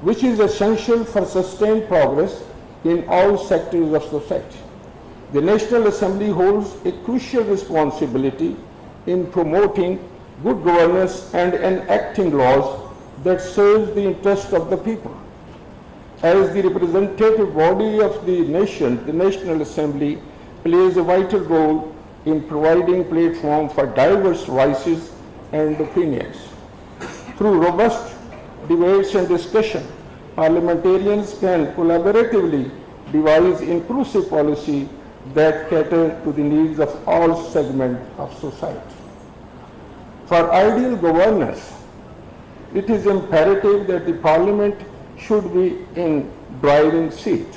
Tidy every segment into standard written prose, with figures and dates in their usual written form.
which is essential for sustained progress in all sectors of society. The National Assembly holds a crucial responsibility in promoting good governance and enacting laws that serve the interest of the people. As the representative body of the nation, the National Assembly plays a vital role in providing platform for diverse voices and opinions. Through robust debates and discussion, parliamentarians can collaboratively devise inclusive policy that cater to the needs of all segments of society. For ideal governance, it is imperative that the Parliament should be in driving seat.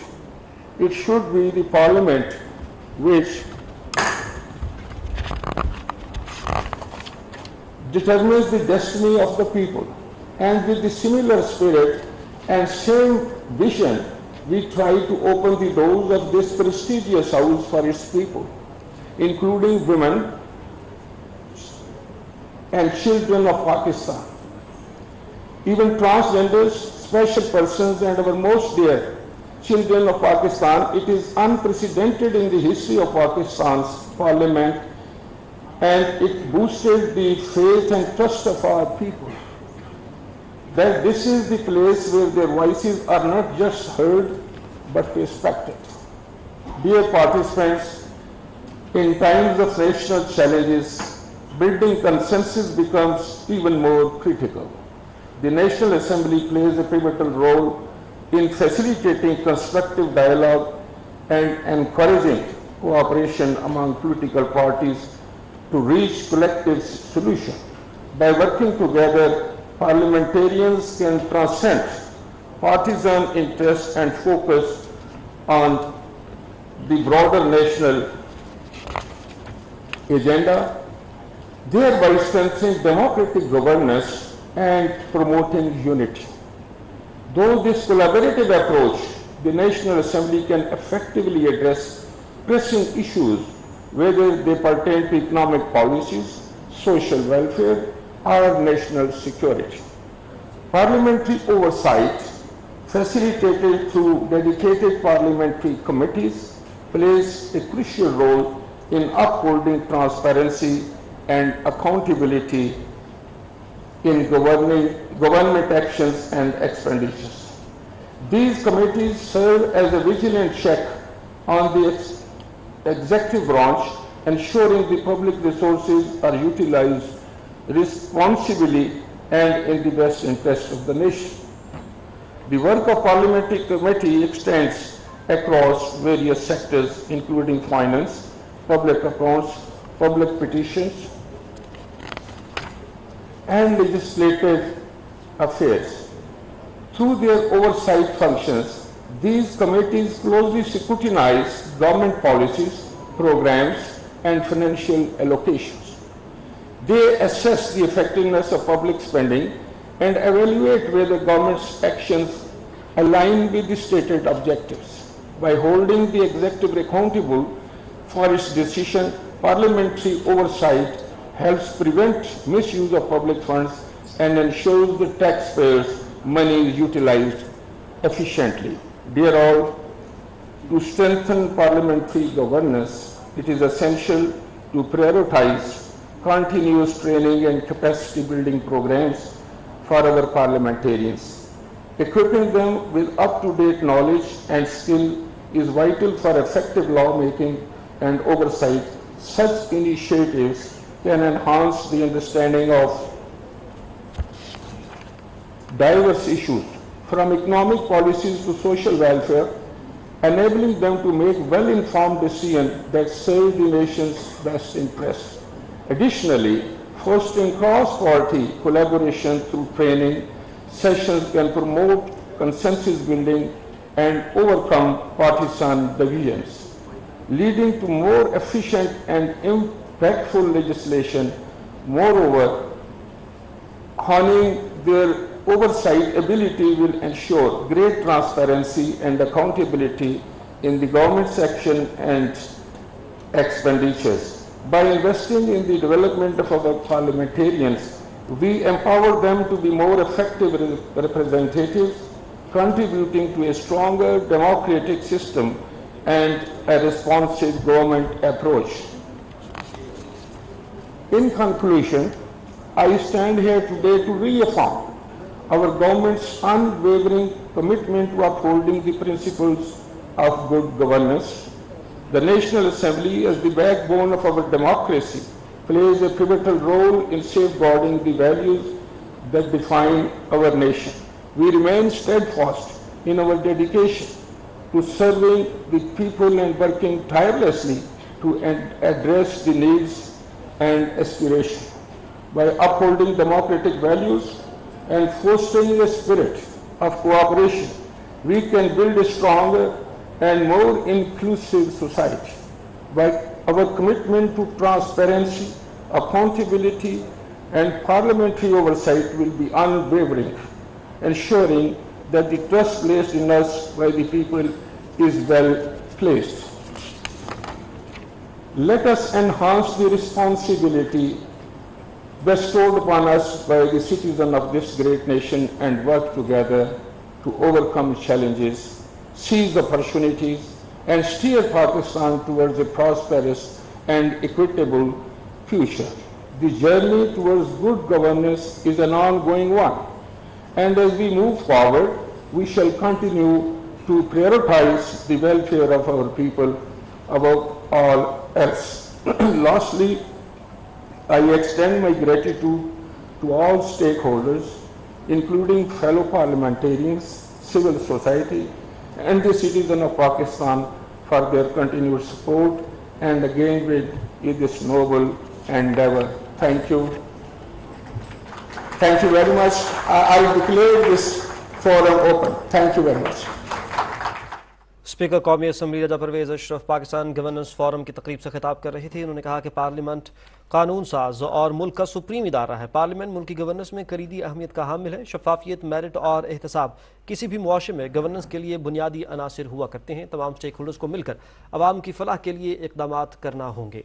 It should be the Parliament which determines the destiny of the people, and with the similar spirit and same vision, we try to open the doors of this prestigious house for its people, including women and children of Pakistan. Even transgenders, special persons, and our most dear children of Pakistan, it is unprecedented in the history of Pakistan's parliament, and it boosted the faith and trust of our people, that this is the place where their voices are not just heard but respected. Dear participants, in times of national challenges, building consensus becomes even more critical. The National Assembly plays a pivotal role in facilitating constructive dialogue and encouraging cooperation among political parties to reach collective solutions. By working together, parliamentarians can transcend partisan interests and focus on the broader national agenda, thereby strengthening democratic governance and promoting unity. Through this collaborative approach, the National Assembly can effectively address pressing issues, whether they pertain to economic policies, social welfare, or national security. Parliamentary oversight, facilitated through dedicated parliamentary committees, plays a crucial role in upholding transparency and accountability in government actions and expenditures. These committees serve as a vigilant check on the executive branch, ensuring the public resources are utilized responsibly and in the best interest of the nation. The work of parliamentary committee extends across various sectors, including finance, public accounts, public petitions, and legislative affairs. Through their oversight functions, these committees closely scrutinize government policies, programs, and financial allocations. They assess the effectiveness of public spending and evaluate whether government's actions align with the stated objectives. By holding the executive accountable for its decision, parliamentary oversight helps prevent misuse of public funds and ensures the taxpayers' money is utilized efficiently. Dear all, to strengthen parliamentary governance, it is essential to prioritize continuous training and capacity building programs for our parliamentarians. Equipping them with up-to-date knowledge and skill is vital for effective lawmaking and oversight. Such initiatives can enhance the understanding of diverse issues, from economic policies to social welfare, enabling them to make well-informed decisions that serve the nation's best interests. Additionally, fostering cross-party collaboration through training sessions can promote consensus building and overcome partisan divisions, leading to more efficient and impactful legislation. Moreover, honing their oversight ability will ensure great transparency and accountability in the government's action and expenditures. By investing in the development of our parliamentarians, we empower them to be more effective representatives contributing to a stronger democratic system and a responsive government approach. In conclusion, I stand here today to reaffirm our government's unwavering commitment to upholding the principles of good governance. The National Assembly, as the backbone of our democracy, plays a pivotal role in safeguarding the values that define our nation. We remain steadfast in our dedication to serving the people and working tirelessly to address the needs and aspirations. By upholding democratic values and fostering a spirit of cooperation, we can build a stronger and more inclusive society. By our commitment to transparency, accountability, and parliamentary oversight will be unwavering, ensuring that the trust placed in us by the people is well placed. Let us enhance the responsibility bestowed upon us by the citizens of this great nation and work together to overcome challenges, seize opportunities, and steer Pakistan towards a prosperous and equitable future. The journey towards good governance is an ongoing one, and as we move forward, we shall continue to prioritize the welfare of our people above all else. Lastly, I extend my gratitude to all stakeholders, including fellow parliamentarians, civil society, and the citizens of Pakistan for their continued support and engagement in this noble endeavor. Thank you. Thank you very much. I declare this forum open. Thank you very much. Speaker कौमी assembly रजा Parvez Ashraf Pakistan governance forum की तकरीब से खिताब कर रहे थे। उन्होंने कहा कि पार्लियामेंट कानून साज और मुल्क का सुप्रीम इदारा है। पार्लियामेंट मुल्क की गवर्नेंस में कलीदी अहमियत का हामिल है। शफाफियत, मेरिट और एहतसाब किसी भी मुआशरे में गवर्नेंस के लिए बुनियादी अनासिर हुआ करते हैं। तमाम स्टेक होल्डर्स को मिलकर अवाम की फलाह के लिए इक़दामात करना होंगे।